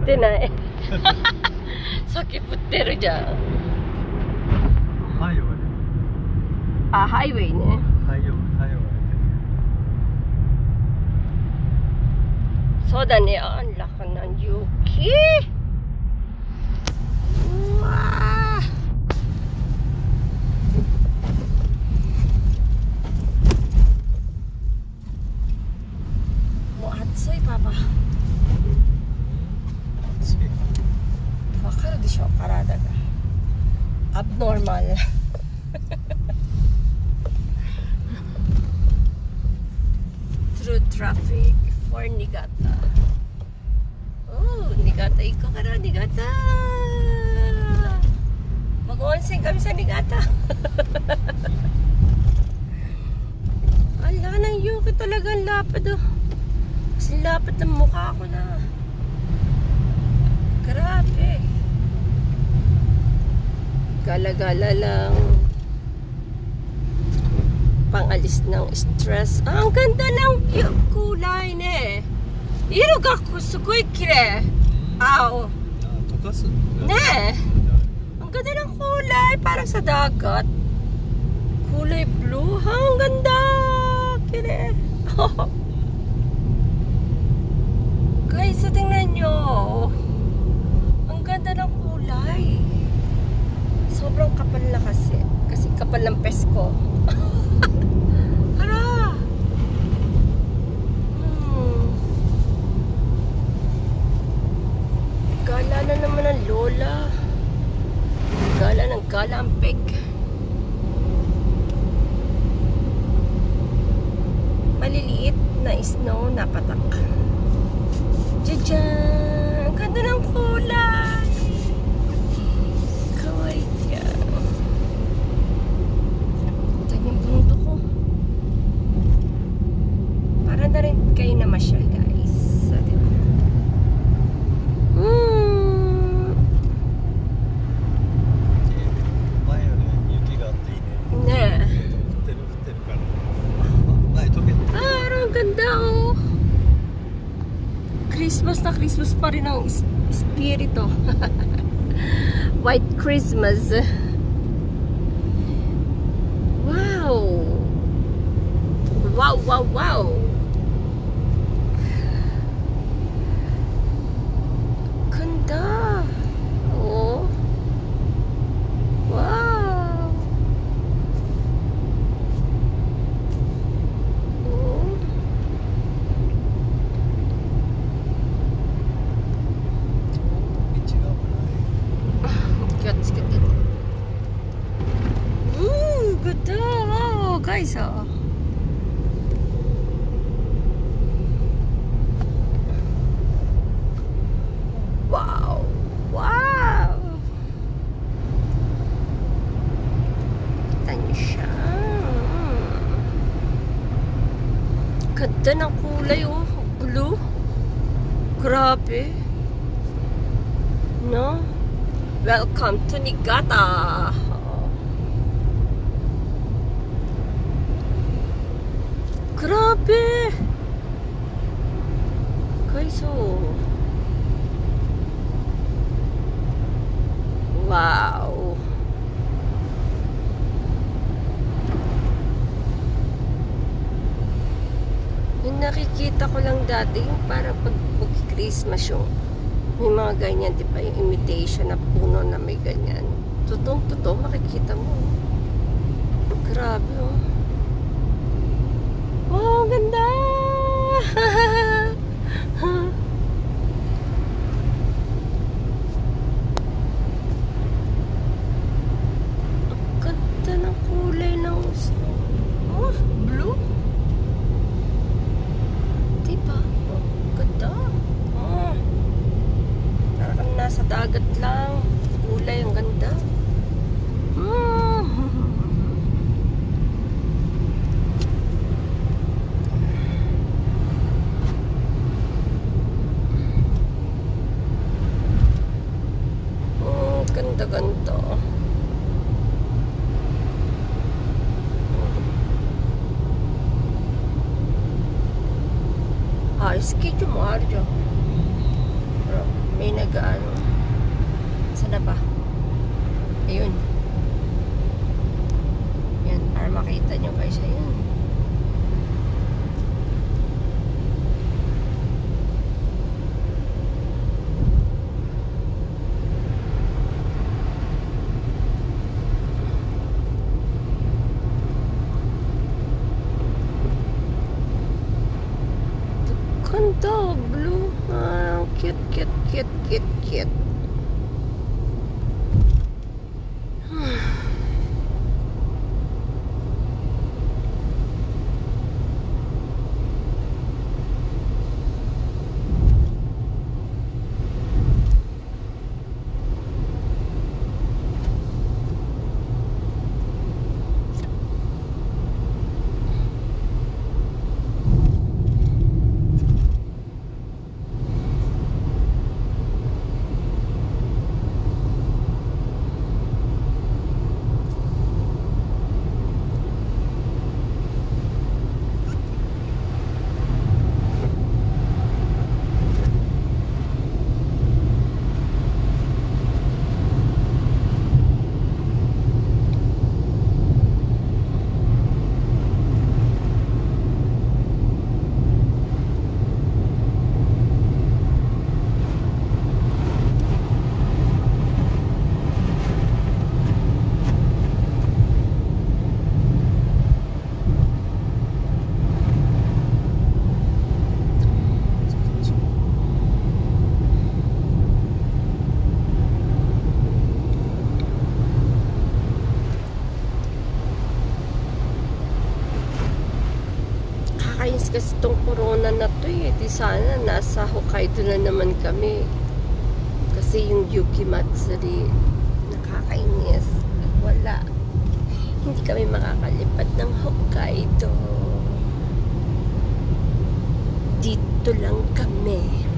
ってない先振ってるじゃん。ハイウェイ。あ、ハイウェイね。ハイウェイ。そうだね。あんらかな雪。うわー。もう暑いパパ。わかるでしょ、体が。アブノーマル。Through traffic for Niigata. Oh, Niigata. Ikaw ka na, Niigata. Mag-onsen kami sa Niigata. Ala ng yuki talaga, ang lapad oh. Kasi lapad ng mukha ko na. Grabe. Gala-gala lang. Pangalis ng stress. Ah, ang ganda ng kulay ne. Iro ga sugoi kirei. Ah, ne. Ang ganda ng kulay, parang sa dagat. Kulay blue. Ha, ang ganda. Kirei. Guys, tingnan nyo. Ang ganda ng kulay. Sobrang kapal na kasi. Kasi kapal ng pesko. Hala! Gala na naman ang lola. Gala ng galampig. Maliliit na snow na patak. Diyan! Ang ganda ng kulay! Kawaii yan. Ito yung punto ko. Para na rin kayo na masyal, guys. So, diba? Ne. Ah, ang ganda oh. Christmas na Christmas pa rin ang espiritu. White Christmas. Wow. Wow, wow, wow. Ganda. Oh. Wow. Oh. Ganda. Wow, guys, oh. Wow. Wow. Kita niyo siya. Ganda ng kulay, oh. Blue. Grabe. No? Welcome to Niigata. Grabe. Guys, oh. Wow. Yung nakikita ko lang dati, yung parang pag Christmas yung may mga ganyan, di ba? Yung imitation na puno na may ganyan. Totoo, makikita mo. Grabe, oh. Oh, ganda! Ang ganda ng kulay ng snow. Oh, blue. Diba? Oh, ganda. Oh. Parang nasa dagat lang. Kulay, ang ganda. Ganda. Ah, schedule mo, Arjo. May cute. Ayos kasi itong corona na to eh. Di sana nasa Hokkaido na naman kami. Kasi yung Yuki Matsuri, nakakainis. Wala. Hindi kami makakalipad ng Hokkaido. Dito lang kami.